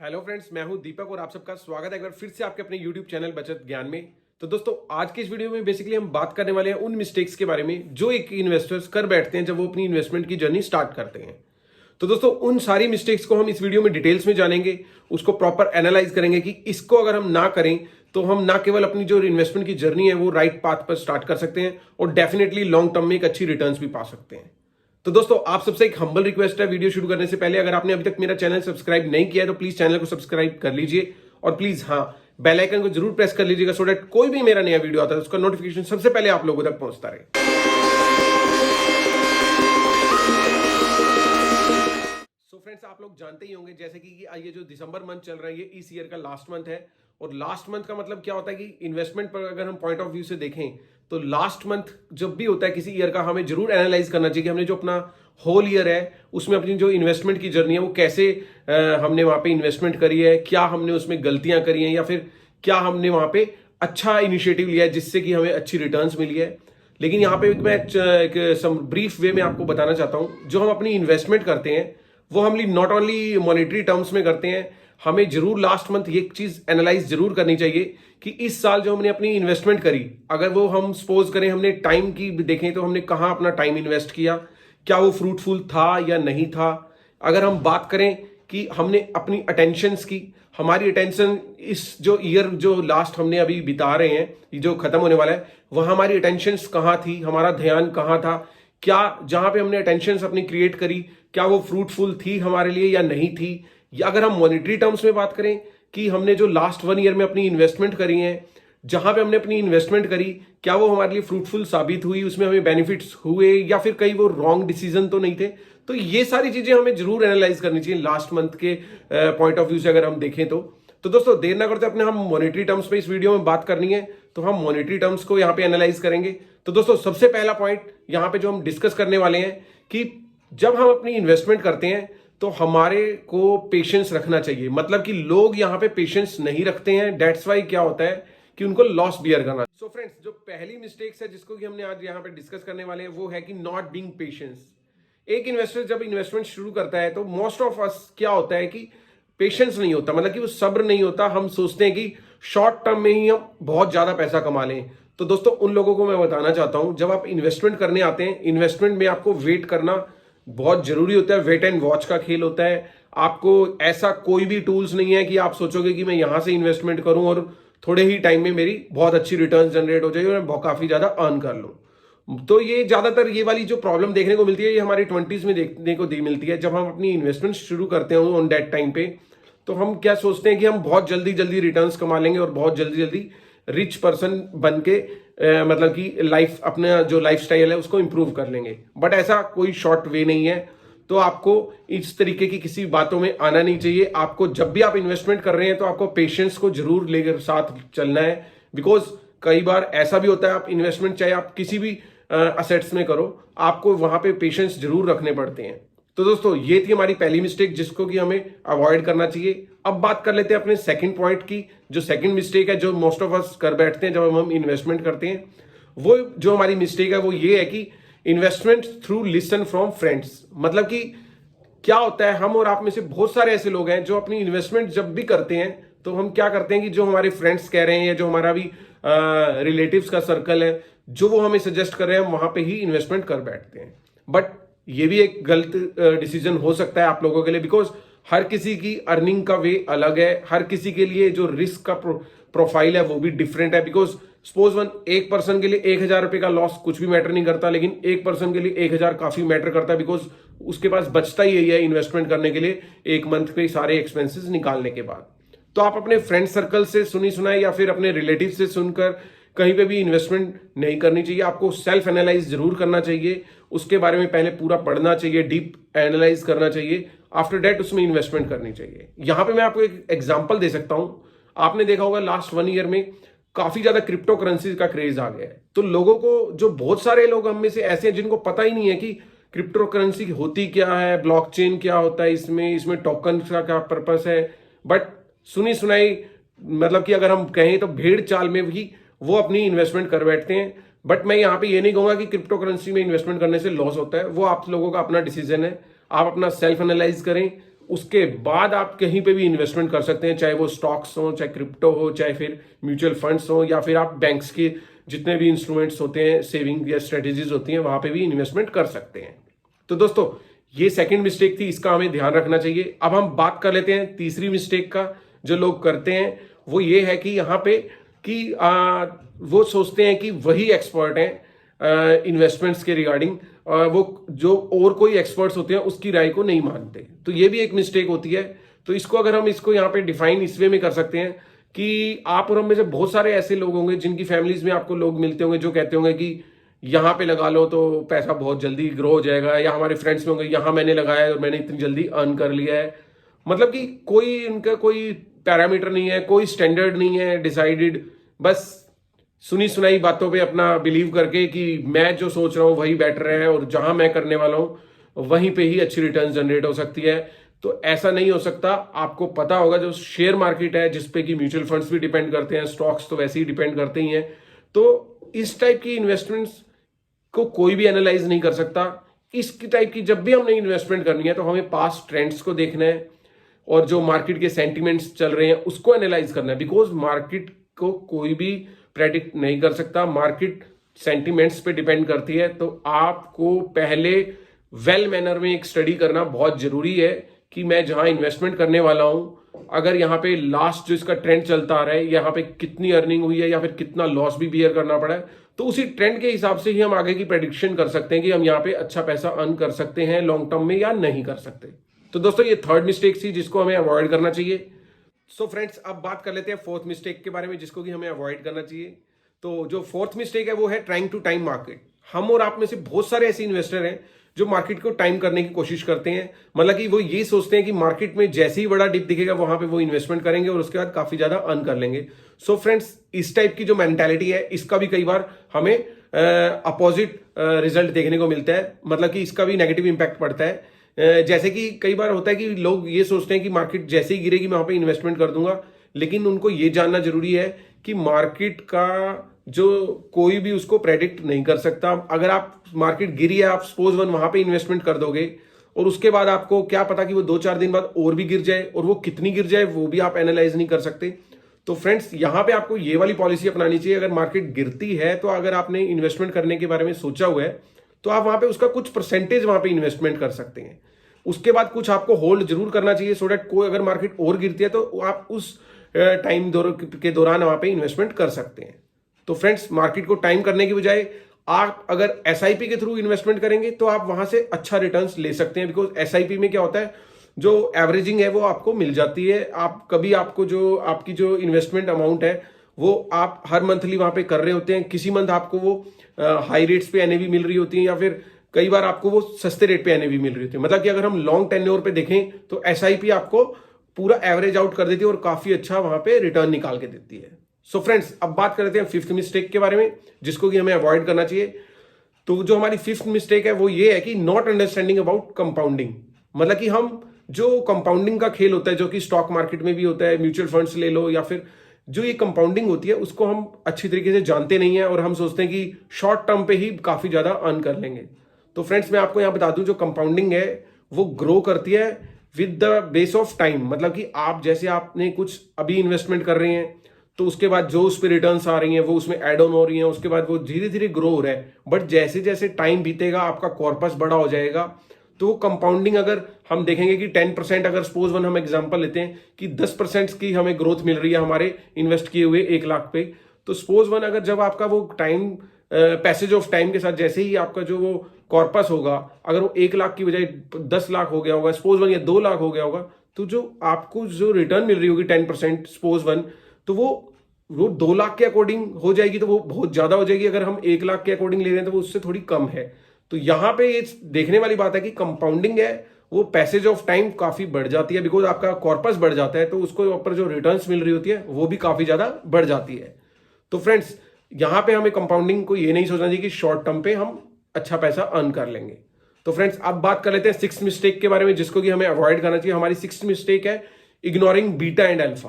Hello friends, मैं हूं दीपक और आप सबका स्वागत है एक बार फिर से आपके अपने यूट्यूब चैनल बचत ज्ञान में। तो दोस्तों, आज की इस वीडियो में बेसिकली हम बात करने वाले हैं उन मिस्टेक्स के बारे में जो एक इन्वेस्टर्स कर बैठते हैं जब वो अपनी इन्वेस्टमेंट की जर्नी स्टार्ट करते हैं। तो दोस्तों, उन सारी मिस्टेक्स को हम इस वीडियो में डिटेल्स में जानेंगे, उसको प्रॉपर एनालाइज करेंगे कि इसको अगर हम ना करें तो हम ना केवल अपनी जो इन्वेस्टमेंट की जर्नी है वो राइट पाथ पर स्टार्ट कर सकते हैं और डेफिनेटली लॉन्ग टर्म में एक अच्छी रिटर्न्स भी पा सकते हैं। तो दोस्तों, आप सबसे एक हम्बल रिक्वेस्ट है, वीडियो शुरू करने से पहले अगर आपने अभी तक मेरा चैनल सब्सक्राइब नहीं किया है तो प्लीज चैनल को सब्सक्राइब कर लीजिए और प्लीज बेल आइकन को जरूर प्रेस कर लीजिएगा सो दैट कोई भी मेरा नया वीडियो आता है उसका नोटिफिकेशन सबसे पहले आप लोगों तक पहुंचता रहे। सो फ्रेंड्स, आप लोग जानते ही होंगे जैसे कि ये जो दिसंबर मंथ चल रहा है ये इस ईयर का लास्ट मंथ है और लास्ट मंथ का मतलब क्या होता है कि इन्वेस्टमेंट पर अगर हम पॉइंट ऑफ व्यू से देखें तो लास्ट मंथ जब भी होता है किसी ईयर का, हमें जरूर एनालाइज करना चाहिए कि हमने जो अपना होल ईयर है उसमें अपनी जो इन्वेस्टमेंट की जर्नी है वो कैसे हमने वहां पे इन्वेस्टमेंट करी है, क्या हमने उसमें गलतियां करी हैं या फिर क्या हमने वहां पे अच्छा इनिशिएटिव लिया है जिससे कि हमें अच्छी रिटर्न्स मिली है। लेकिन यहाँ पे मैं एक ब्रीफ वे में आपको बताना चाहता हूँ, जो हम अपनी इन्वेस्टमेंट करते हैं वो हम नॉट ओनली मॉनेटरी टर्म्स में करते हैं, हमें जरूर लास्ट मंथ ये चीज एनालाइज जरूर करनी चाहिए कि इस साल जो हमने अपनी इन्वेस्टमेंट करी, अगर वो हम सपोज करें हमने टाइम की देखें तो हमने कहाँ अपना टाइम इन्वेस्ट किया, क्या वो फ्रूटफुल था या नहीं था। अगर हम बात करें कि हमने अपनी अटेंशंस की, हमारी अटेंशन इस जो ईयर जो लास्ट हमने अभी बिता रहे हैं जो खत्म होने वाला है वह हमारी अटेंशंस कहाँ थी, हमारा ध्यान कहाँ था, क्या जहां पे हमने अटेंशंस अपनी क्रिएट करी क्या वो फ्रूटफुल थी हमारे लिए या नहीं थी। या अगर हम मॉनेटरी टर्म्स में बात करें कि हमने जो लास्ट 1 ईयर में अपनी इन्वेस्टमेंट करी है, जहां पे हमने अपनी इन्वेस्टमेंट करी क्या वो हमारे लिए फ्रूटफुल साबित हुई, उसमें हमें बेनिफिट्स हुए या फिर कहीं वो रॉन्ग डिसीजन तो नहीं थे। तो ये सारी चीजें हमें जरूर एनालाइज करनी चाहिए लास्ट मंथ के पॉइंट ऑफ व्यू से अगर हम देखें तो दोस्तों देर ना करते अपने हम मॉनेटरी टर्म्स पे इस वीडियो में बात करनी है तो हम मॉनेटरी टर्म्स को यहाँ पे एनालाइज करेंगे। तो दोस्तों, सबसे पहला पॉइंट यहाँ पे जो हम डिस्कस करने वाले हैं कि जब हम अपनी इन्वेस्टमेंट करते हैं तो हमारे को पेशेंस रखना चाहिए। मतलब कि लोग यहाँ पे पेशेंस नहीं रखते हैं, डेट्स वाई क्या होता है कि उनको लॉस बियर करना। सो फ्रेंड्स, जो पहली मिस्टेक्स है जिसको कि हमने आज यहाँ पे डिस्कस करने वाले हैं वो है कि नॉट बीइंग पेशेंस। एक इन्वेस्टर जब इन्वेस्टमेंट शुरू करता है तो मोस्ट ऑफ अस क्या होता है कि पेशेंस नहीं होता, मतलब कि वो सब्र नहीं होता। हम सोचते हैं कि शॉर्ट टर्म में ही हम बहुत ज्यादा पैसा कमा लें। तो दोस्तों, उन लोगों को मैं बताना चाहता हूं, जब आप इन्वेस्टमेंट करने आते हैं, इन्वेस्टमेंट में आपको वेट करना बहुत जरूरी होता है, वेट एंड वॉच का खेल होता है। आपको ऐसा कोई भी टूल्स नहीं है कि आप सोचोगे कि मैं यहां से इन्वेस्टमेंट करूं और थोड़े ही टाइम में मेरी बहुत अच्छी रिटर्न जनरेट हो जाएगी और मैं काफी ज्यादा अर्न कर लूं। तो ये ज्यादातर ये वाली जो प्रॉब्लम देखने को मिलती है ये हमारी 20s में देखने को मिलती है। जब हम अपनी इन्वेस्टमेंट शुरू करते हैं ऑन दैट टाइम पे तो हम क्या सोचते हैं कि हम बहुत जल्दी जल्दी रिटर्न्स कमा लेंगे और बहुत जल्दी जल्दी रिच पर्सन बन के मतलब कि लाइफ अपना जो लाइफ स्टाइल है उसको इंप्रूव कर लेंगे। बट ऐसा कोई शॉर्ट वे नहीं है। तो आपको इस तरीके की किसी बातों में आना नहीं चाहिए। आपको जब भी आप इन्वेस्टमेंट कर रहे हैं तो आपको पेशेंस को जरूर लेकर साथ चलना है, बिकॉज कई बार ऐसा भी होता है आप इन्वेस्टमेंट चाहे आप किसी भी असेट्स में करो, आपको वहां पे पेशेंस जरूर रखने पड़ते हैं। तो दोस्तों, ये थी हमारी पहली मिस्टेक जिसको कि हमें अवॉइड करना चाहिए। अब बात कर लेते हैं अपने सेकंड पॉइंट की। जो सेकंड मिस्टेक है जो मोस्ट ऑफ अस कर बैठते हैं जब हम इन्वेस्टमेंट करते हैं, वो जो हमारी मिस्टेक है वो ये है कि investment through listen from friends. मतलब कि क्या होता है, हम और आप में से बहुत सारे ऐसे लोग हैं जो अपनी इन्वेस्टमेंट जब भी करते हैं तो हम क्या करते हैं कि जो हमारे फ्रेंड्स कह रहे हैं या जो हमारा भी रिलेटिव्स का सर्कल है जो वो हमें सजेस्ट कर रहे हैं हम वहां पे ही इन्वेस्टमेंट कर बैठते हैं। बट ये भी एक गलत डिसीजन हो सकता है आप लोगों के लिए, बिकॉज हर किसी की अर्निंग का वे अलग है, हर किसी के लिए जो रिस्क का प्रोफाइल है वो भी डिफरेंट है। बिकॉज सपोज एक पर्सन के लिए 1,000 रुपए का लॉस कुछ भी मैटर नहीं करता, लेकिन एक पर्सन के लिए 1,000 काफी मैटर करता है, बिकॉज उसके पास बचता ही यही है इन्वेस्टमेंट करने के लिए एक मंथ के सारे एक्सपेंसेस निकालने के बाद। तो आप अपने फ्रेंड सर्कल से सुनी सुनाई या फिर अपने रिलेटिव से सुनकर कहीं पे भी इन्वेस्टमेंट नहीं करनी चाहिए। आपको सेल्फ एनालाइज जरूर करना चाहिए, उसके बारे में पहले पूरा पढ़ना चाहिए, डीप एनालाइज करना चाहिए, आफ्टर दैट उसमें इन्वेस्टमेंट करनी चाहिए। यहां पे मैं आपको एक एग्जांपल दे सकता हूं। आपने देखा होगा लास्ट 1 ईयर में काफी ज्यादा क्रिप्टो करेंसी का क्रेज आ गया है। तो लोगों को, जो बहुत सारे लोग हम में से ऐसे हैं जिनको पता ही नहीं है कि क्रिप्टो करेंसी होती क्या है, ब्लॉकचेन क्या होता है, इसमें टोकन का क्या पर्पस है। बट सुनी सुनाई मतलब कि अगर हम कहें तो भेड़ चाल में भी वो अपनी इन्वेस्टमेंट कर बैठते हैं। बट मैं यहाँ पे ये नहीं कहूंगा कि क्रिप्टो करेंसी में इन्वेस्टमेंट करने से लॉस होता है, वो आप लोगों का अपना डिसीजन है। आप अपना सेल्फ एनालाइज करें, उसके बाद आप कहीं पे भी इन्वेस्टमेंट कर सकते हैं, चाहे वो स्टॉक्स हो, चाहे क्रिप्टो हो, चाहे फिर म्यूचुअल फंड्स हो, या फिर आप बैंक्स के जितने भी इंस्ट्रूमेंट्स होते हैं, सेविंग या स्ट्रेटेजीज होती हैं, वहां पे भी इन्वेस्टमेंट कर सकते हैं। तो दोस्तों ये सेकंड मिस्टेक थी, इसका हमें ध्यान रखना चाहिए। अब हम बात कर लेते हैं तीसरी मिस्टेक का जो लोग करते हैं, वो ये है कि यहाँ पे कि वो सोचते हैं कि वही एक्सपर्ट हैं इन्वेस्टमेंट्स के रिगार्डिंग, वो जो और कोई एक्सपर्ट्स होते हैं उसकी राय को नहीं मानते। तो ये भी एक मिस्टेक होती है। तो इसको अगर हम इसको यहाँ पे डिफाइन इस वे में कर सकते हैं कि आप और हम में से बहुत सारे ऐसे लोग होंगे जिनकी फैमिलीज में आपको लोग मिलते होंगे जो कहते होंगे कि यहाँ पे लगा लो तो पैसा बहुत जल्दी ग्रो हो जाएगा, या हमारे फ्रेंड्स में होंगे यहाँ मैंने लगाया है और मैंने इतनी जल्दी अर्न कर लिया है। मतलब कि कोई इनका कोई पैरामीटर नहीं है, कोई स्टैंडर्ड नहीं है डिसाइडेड, बस सुनी सुनाई बातों पे अपना बिलीव करके कि मैं जो सोच रहा हूं वही बेटर है और जहां मैं करने वाला हूं वहीं पे ही अच्छी रिटर्न जनरेट हो सकती है। तो ऐसा नहीं हो सकता। आपको पता होगा जो शेयर मार्केट है जिसपे कि म्यूचुअल फंड्स भी डिपेंड करते हैं, स्टॉक्स तो वैसे ही डिपेंड करते ही हैं। तो इस टाइप की इन्वेस्टमेंट्स को कोई भी एनालाइज नहीं कर सकता। इस टाइप की जब भी हमने इन्वेस्टमेंट करनी है तो हमें पास्ट ट्रेंड्स को देखना है और जो मार्केट के सेंटिमेंट्स चल रहे हैं उसको एनालाइज करना है, बिकॉज मार्केट को कोई भी प्रेडिक्ट नहीं कर सकता, मार्केट सेंटिमेंट्स पे डिपेंड करती है। तो आपको पहले वेल मैनर में एक स्टडी करना बहुत जरूरी है कि मैं जहां इन्वेस्टमेंट करने वाला हूं, अगर यहाँ पे लास्ट जो इसका ट्रेंड चलता आ रहा है यहाँ पे कितनी अर्निंग हुई है या फिर कितना लॉस भी बियर करना पड़ा है, तो उसी ट्रेंड के हिसाब से ही हम आगे की प्रेडिक्शन कर सकते हैं कि हम यहाँ पे अच्छा पैसा अर्न कर सकते हैं लॉन्ग टर्म में या नहीं कर सकते। तो दोस्तों ये थर्ड मिस्टेक थी जिसको हमें अवॉइड करना चाहिए। सो फ्रेंड्स अब बात कर लेते हैं फोर्थ मिस्टेक के बारे में जिसको कि हमें अवॉइड करना चाहिए। तो जो फोर्थ मिस्टेक है वो है ट्राइंग टू टाइम मार्केट। हम और आप में से बहुत सारे ऐसे इन्वेस्टर हैं जो मार्केट को टाइम करने की कोशिश करते हैं, मतलब कि वो ये सोचते हैं कि मार्केट में जैसे ही बड़ा डिप दिखेगा वहां पे वो इन्वेस्टमेंट करेंगे और उसके बाद काफी ज्यादा अर्न कर लेंगे। सो फ्रेंड्स इस टाइप की जो मेंटालिटी है इसका भी कई बार हमें अपोजिट रिजल्ट देखने को मिलता है, मतलब कि इसका भी नेगेटिव इंपैक्ट पड़ता है। जैसे कि कई बार होता है कि लोग ये सोचते हैं कि मार्केट जैसे ही गिरेगी मैं वहां पे इन्वेस्टमेंट कर दूंगा, लेकिन उनको ये जानना जरूरी है कि मार्केट का जो कोई भी उसको प्रेडिक्ट नहीं कर सकता। अगर आप मार्केट गिरी है, आप सपोज वहां पे इन्वेस्टमेंट कर दोगे और उसके बाद आपको क्या पता कि वो 2-4 दिन बाद और भी गिर जाए, और वो कितनी गिर जाए वो भी आप एनालाइज नहीं कर सकते। तो फ्रेंड्स यहां पे आपको ये वाली पॉलिसी अपनानी चाहिए, अगर मार्केट गिरती है तो अगर आपने इन्वेस्टमेंट करने के बारे में सोचा हुआ है तो आप वहां पे उसका कुछ परसेंटेज वहां पे इन्वेस्टमेंट कर सकते हैं। उसके बाद कुछ आपको होल्ड जरूर करना चाहिए सो दैट कोई अगर मार्केट और गिरती है तो आप उस टाइम के दौरान वहां पे इन्वेस्टमेंट कर सकते हैं। तो फ्रेंड्स मार्केट को टाइम करने की बजाय आप अगर एसआईपी के थ्रू इन्वेस्टमेंट करेंगे तो आप वहां से अच्छा रिटर्न्स ले सकते हैं, बिकॉज एसआईपी में क्या होता है जो एवरेजिंग है वो आपको मिल जाती है। आप कभी आपको जो आपकी जो इन्वेस्टमेंट अमाउंट है वो आप हर मंथली वहां पे कर रहे होते हैं, किसी मंथ आपको वो हाई रेट्स पे एनएवी मिल रही होती है या फिर कई बार आपको वो सस्ते रेट पे एनएवी मिल रही होती है। मतलब कि अगर हम लॉन्ग टेन्योर पे देखें तो एसआईपी आपको पूरा एवरेज आउट कर देती है और काफी अच्छा वहां पे रिटर्न निकाल के देती है। सो फ्रेंड्स अब बात कर लेते हैं फिफ्थ मिस्टेक के बारे में जिसको कि हमें अवॉइड करना चाहिए। तो जो हमारी फिफ्थ मिस्टेक है वो ये है कि नॉट अंडरस्टैंडिंग अबाउट कंपाउंडिंग। मतलब कि हम जो कंपाउंडिंग का खेल होता है जो कि स्टॉक मार्केट में भी होता है, म्यूचुअल फंड्स ले लो या फिर जो ये कंपाउंडिंग होती है उसको हम अच्छी तरीके से जानते नहीं है और हम सोचते हैं कि शॉर्ट टर्म पे ही काफी ज्यादा अर्न कर लेंगे। तो फ्रेंड्स मैं आपको यहां बता दूं जो कंपाउंडिंग है वो ग्रो करती है with the base of time. मतलब कि आप जैसे आपने कुछ अभी इन्वेस्टमेंट कर रहे हैं तो उसके बाद जो उस पर रिटर्न्स आ रही हैं वो उसमें एड ऑन हो रही हैं, उसके बाद वो धीरे धीरे ग्रो हो रहा है। बट जैसे जैसे टाइम बीतेगा आपका कॉर्पस बड़ा हो जाएगा। तो कंपाउंडिंग अगर हम देखेंगे कि 10% अगर सपोज वन हम एग्जांपल लेते हैं कि 10% की हमें ग्रोथ मिल रही है हमारे इन्वेस्ट किए हुए 1 लाख पे, तो सपोज वन अगर जब आपका वो टाइम पैसेज ऑफ टाइम के साथ जैसे ही आपका जो वो कॉर्पस होगा अगर वो 1 लाख की बजाय 10 लाख हो गया होगा सपोज वन या 2 लाख हो गया होगा, तो जो आपको जो रिटर्न मिल रही होगी 10% सपोज वन, तो वो 2 लाख के अकॉर्डिंग हो जाएगी तो वो बहुत ज्यादा हो जाएगी। अगर हम 1 लाख के अकॉर्डिंग ले रहे हैं तो वो उससे थोड़ी कम है। तो यहां पे ये देखने वाली बात है कि कंपाउंडिंग है वो पैसेज ऑफ टाइम काफी बढ़ जाती है, बिकॉज आपका कॉर्पस बढ़ जाता है तो उसको ऊपर जो रिटर्न्स मिल रही होती है वो भी काफी ज्यादा बढ़ जाती है। तो फ्रेंड्स यहां पे हमें कंपाउंडिंग को ये नहीं सोचना चाहिए कि शॉर्ट टर्म पे हम अच्छा पैसा अर्न कर लेंगे। तो फ्रेंड्स अब बात कर लेते हैं सिक्स्थ मिस्टेक के बारे में जिसको कि हमें अवॉइड करना चाहिए। हमारी सिक्स्थ मिस्टेक है इग्नोरिंग बीटा एंड अल्फा।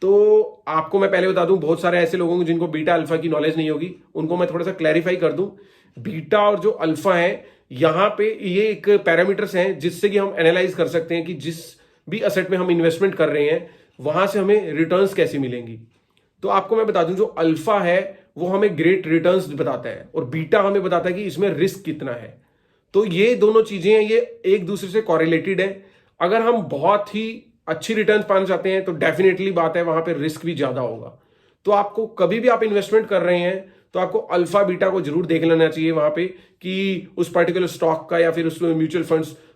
तो आपको मैं पहले बता दूं बहुत सारे ऐसे लोगों को जिनको बीटा अल्फा की नॉलेज नहीं होगी, उनको मैं थोड़ा सा क्लैरिफाई कर दूं। बीटा और जो अल्फा है यहाँ पे ये एक पैरामीटर्स हैं जिससे कि हम एनालाइज कर सकते हैं कि जिस भी असेट में हम इन्वेस्टमेंट कर रहे हैं वहां से हमें रिटर्न्स कैसी मिलेंगी। तो आपको मैं बता दूं, जो अल्फा है वो हमें ग्रेट रिटर्न्स बताता है और बीटा हमें बताता है कि इसमें रिस्क कितना है। तो ये दोनों चीजें हैं, ये एक दूसरे से कॉरिलेटेड है। अगर हम बहुत ही अच्छी रिटर्न पाना चाहते हैं तो डेफिनेटली बात है वहां पे रिस्क भी ज्यादा होगा। तो आपको कभी भी आप इन्वेस्टमेंट कर रहे हैं तो आपको अल्फा बीटा को जरूर देख लेना चाहिए वहां पे कि उस पर्टिकुलर स्टॉक का या फिर उस म्यूचुअल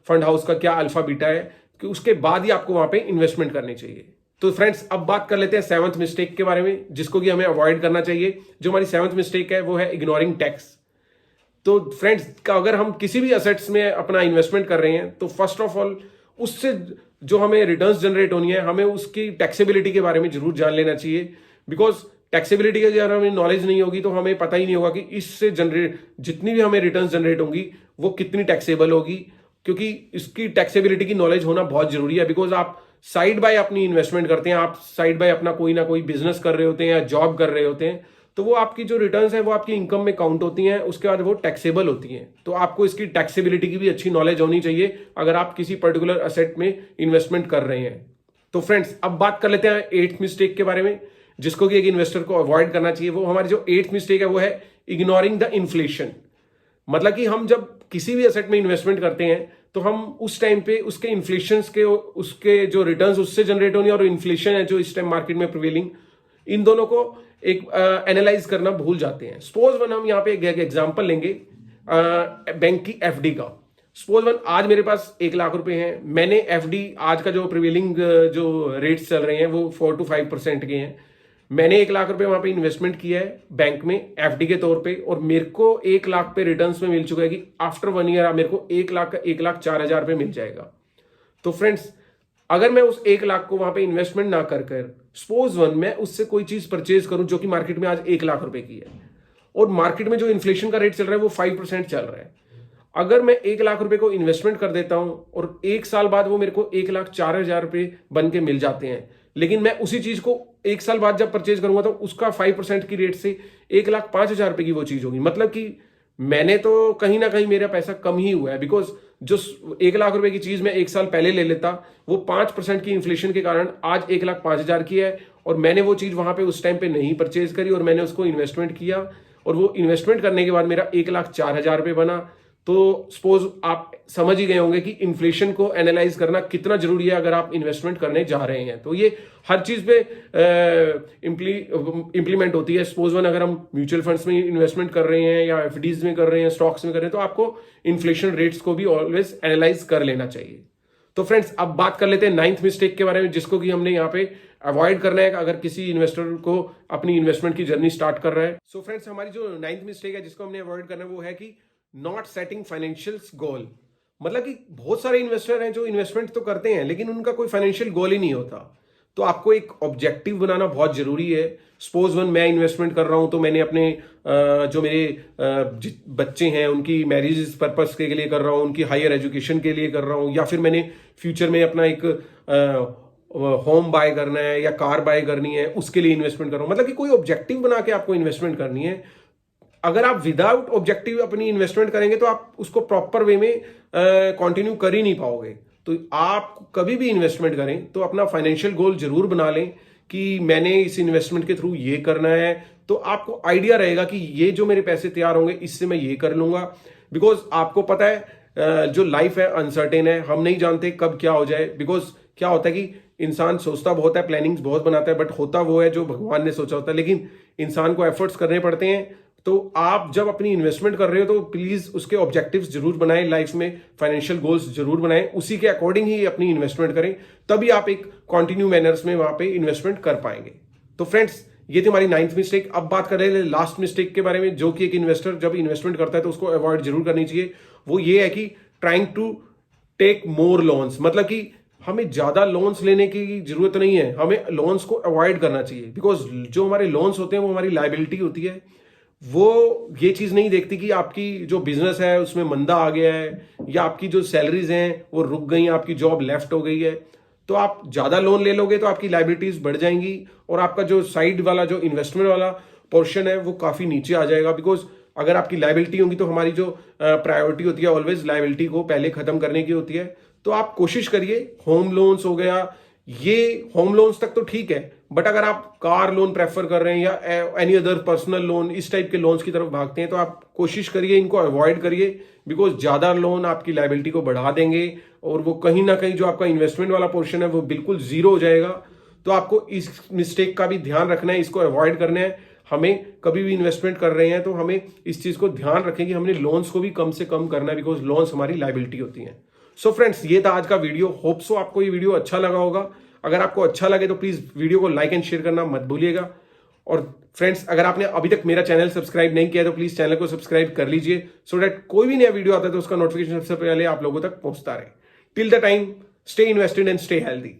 फंड हाउस का क्या अल्फा बीटा है, कि उसके बाद ही आपको वहां पे इन्वेस्टमेंट करनी चाहिए। तो फ्रेंड्स अब बात कर लेते हैं सेवंथ मिस्टेक के बारे में जिसको कि हमें अवॉइड करना चाहिए। जो हमारी सेवंथ मिस्टेक है वो है इग्नोरिंग टैक्स। तो फ्रेंड्स अगर हम किसी भी असेट्स में अपना इन्वेस्टमेंट कर रहे हैं तो फर्स्ट ऑफ ऑल उससे जो हमें रिटर्न्स जनरेट होनी है हमें उसकी टैक्सेबिलिटी के बारे में जरूर जान लेना चाहिए। बिकॉज टैक्सेबिलिटी की अगर हमें नॉलेज नहीं होगी तो हमें पता ही नहीं होगा कि इससे जनरेट जितनी भी हमें रिटर्न्स जनरेट होंगी वो कितनी टैक्सेबल होगी, क्योंकि इसकी टैक्सेबिलिटी की नॉलेज होना बहुत जरूरी है। बिकॉज आप साइड बाय अपनी इन्वेस्टमेंट करते हैं, आप साइड बाय अपना कोई ना कोई बिजनेस कर रहे होते हैं या जॉब कर रहे होते हैं, तो वो आपकी जो रिटर्न्स है वो आपकी इनकम में काउंट होती हैं, उसके बाद वो टैक्सेबल होती हैं। तो आपको इसकी टैक्सेबिलिटी की भी अच्छी नॉलेज होनी चाहिए अगर आप किसी पर्टिकुलर असेट में इन्वेस्टमेंट कर रहे हैं। तो फ्रेंड्स अब बात कर लेते हैं एट्थ मिस्टेक के बारे में जिसको कि एक इन्वेस्टर को अवॉइड करना चाहिए। वो हमारी जो एट्थ मिस्टेक है वो है इग्नोरिंग द इन्फ्लेशन। मतलब कि हम जब किसी भी एसेट में इन्वेस्टमेंट करते हैं तो हम उस टाइम पे उसके इन्फ्लेशन के उसके जो रिटर्न्स उससे जनरेट होनी और इन्फ्लेशन है जो इस टाइम मार्केट में प्रिवेलिंग, इन दोनों को एक एनालाइज करना भूल जाते हैं। सपोज वन हम यहाँ पे एक एग्जांपल लेंगे बैंक की एफडी का। सपोज वन आज मेरे पास 1 लाख रुपए हैं, मैंने एफडी आज का जो प्रिवेलिंग जो रेट्स चल रहे हैं वो 4 to 5% के हैं। मैंने 1 लाख रुपए वहां पे इन्वेस्टमेंट किया है बैंक में एफडी के तौर पे और मेरे को 1 लाख पे रिटर्न्स में मिल चुका है कि आफ्टर 1 ईयर मेरे को 1 लाख का 1,04,000 पे मिल जाएगा। तो फ्रेंड्स अगर मैं उस 1 लाख को वहां पे इन्वेस्टमेंट ना कर सपोज वन मैं उससे कोई चीज परचेज करूं जो कि मार्केट में आज 1 लाख रुपए की है और मार्केट में जो इन्फ्लेशन का रेट चल रहा है वो 5% चल रहा है। अगर मैं 1 लाख रुपए को इन्वेस्टमेंट कर देता हूं और 1 साल बाद वो मेरे को 1,04,000 रुपए बन के मिल जाते हैं, लेकिन मैं उसी चीज को 1 साल बाद जब परचेज करूंगा तो उसका 5% की रेट से 1,05,000 रुपए की वो चीज होगी। मतलब कि मैंने तो कहीं ना कहीं मेरा पैसा कम ही हुआ है। बिकॉज जो 1 लाख रुपए की चीज मैं 1 साल पहले ले लेता वो 5% की इन्फ्लेशन के कारण आज 1,05,000 की है और मैंने वो चीज वहां पे उस टाइम पे नहीं परचेज करी और मैंने उसको इन्वेस्टमेंट किया और वो इन्वेस्टमेंट करने के बाद मेरा 1,04,000 रुपए बना। तो सपोज आप समझ ही गए होंगे कि इन्फ्लेशन को एनालाइज करना कितना जरूरी है अगर आप इन्वेस्टमेंट करने जा रहे हैं। तो ये हर चीज पे इंप्लीमेंट होती है। सपोज वन अगर हम म्यूचुअल फंड्स में इन्वेस्टमेंट कर रहे हैं या एफडीज में कर रहे हैं, स्टॉक्स में कर रहे हैं, तो आपको इन्फ्लेशन रेट्स को भी ऑलवेज एनालाइज कर लेना चाहिए। तो फ्रेंड्स अब बात कर लेते हैं 9th मिस्टेक के बारे में जिसको कि हमने यहाँ पे अवॉइड करना है अगर किसी इन्वेस्टर को अपनी इन्वेस्टमेंट की जर्नी स्टार्ट कर रहा है। सो फ्रेंड्स हमारी जो 9th मिस्टेक है जिसको हमने अवॉइड करना है वो है कि नॉट सेटिंग फाइनेंशियल गोल। मतलब कि बहुत सारे इन्वेस्टर हैं जो इन्वेस्टमेंट तो करते हैं लेकिन उनका कोई फाइनेंशियल गोल ही नहीं होता। तो आपको एक ऑब्जेक्टिव बनाना बहुत जरूरी है। सपोज वन मैं इन्वेस्टमेंट कर रहा हूं तो मैंने अपने जो मेरे बच्चे हैं उनकी मैरिज पर्पस के लिए कर रहा हूं, उनकी हायर एजुकेशन के लिए कर रहा हूं, या फिर मैंने फ्यूचर में अपना एक होम बाय करना है या कार बाय करनी है उसके लिए इन्वेस्टमेंट कर रहा हूं। मतलब कि कोई ऑब्जेक्टिव बना के आपको इन्वेस्टमेंट करनी है। अगर आप विदाउट ऑब्जेक्टिव अपनी इन्वेस्टमेंट करेंगे तो आप उसको प्रॉपर वे में कंटिन्यू कर ही नहीं पाओगे। तो आप कभी भी इन्वेस्टमेंट करें तो अपना फाइनेंशियल गोल जरूर बना लें कि मैंने इस इन्वेस्टमेंट के थ्रू ये करना है। तो आपको आइडिया रहेगा कि ये जो मेरे पैसे तैयार होंगे इससे मैं ये कर लूंगा। बिकॉज आपको पता है जो लाइफ है अनसर्टेन है, हम नहीं जानते कब क्या हो जाए। बिकॉज क्या होता है कि इंसान सोचता बहुत है, प्लानिंग्स बहुत बनाता है, बट होता वो है जो भगवान ने सोचा होता है। लेकिन इंसान को एफर्ट्स करने पड़ते हैं। तो आप जब अपनी इन्वेस्टमेंट कर रहे हो तो प्लीज उसके ऑब्जेक्टिव्स जरूर बनाएं, लाइफ में फाइनेंशियल गोल्स जरूर बनाएं, उसी के अकॉर्डिंग ही अपनी इन्वेस्टमेंट करें, तभी आप एक कंटिन्यू मैनर्स में वहां पे इन्वेस्टमेंट कर पाएंगे। तो फ्रेंड्स ये थी हमारी 9th मिस्टेक। अब बात कर रहे हैं लास्ट मिस्टेक के बारे में जो कि एक इन्वेस्टर जब इन्वेस्टमेंट करता है तो उसको अवॉइड जरूर करनी चाहिए। वो ये है कि trying to take more loans. मतलब कि हमें ज्यादा लोन्स लेने की जरूरत नहीं है, हमें लोन्स को अवॉइड करना चाहिए। बिकॉज जो हमारे लोन्स होते हैं वो हमारी लाइबिलिटी होती है। वो ये चीज नहीं देखती कि आपकी जो बिजनेस है उसमें मंदा आ गया है या आपकी जो सैलरीज हैं वो रुक गई, आपकी जॉब लेफ्ट हो गई है। तो आप ज्यादा लोन ले लोगे तो आपकी लाइबिलिटीज बढ़ जाएंगी और आपका जो साइड वाला जो इन्वेस्टमेंट वाला पोर्शन है वो काफी नीचे आ जाएगा। बिकॉज अगर आपकी लायबिलिटी होंगी तो हमारी जो प्रायोरिटी होती है ऑलवेज लायबिलिटी को पहले खत्म करने की होती है। तो आप कोशिश करिए, होम लोन्स हो गया, ये होम लोन्स तक तो ठीक है, बट अगर आप कार लोन प्रेफर कर रहे हैं या एनी अदर पर्सनल लोन, इस टाइप के लोन्स की तरफ भागते हैं, तो आप कोशिश करिए इनको अवॉइड करिए, बिकॉज ज्यादा लोन आपकी लायबिलिटी को बढ़ा देंगे और वो कहीं ना कहीं जो आपका इन्वेस्टमेंट वाला पोर्शन है वो बिल्कुल जीरो हो जाएगा। तो आपको इस मिस्टेक का भी ध्यान रखना है, इसको अवॉइड करना है। हमें कभी भी इन्वेस्टमेंट कर रहे हैं तो हमें इस चीज को ध्यान रखें कि हमने लोन्स को भी कम से कम करना है, बिकॉज लोन्स हमारी लायबिलिटी होती हैं। सो फ्रेंड्स, ये था आज का वीडियो। होप सो आपको ये वीडियो अच्छा लगा होगा। अगर आपको अच्छा लगे तो प्लीज वीडियो को लाइक एंड शेयर करना मत भूलिएगा। और फ्रेंड्स, अगर आपने अभी तक मेरा चैनल सब्सक्राइब नहीं किया तो प्लीज चैनल को सब्सक्राइब कर लीजिए, सो दैट कोई भी नया वीडियो आता है तो उसका नोटिफिकेशन सबसे पहले आप लोगों तक पहुंचता रहे। Till the time, stay invested and stay healthy.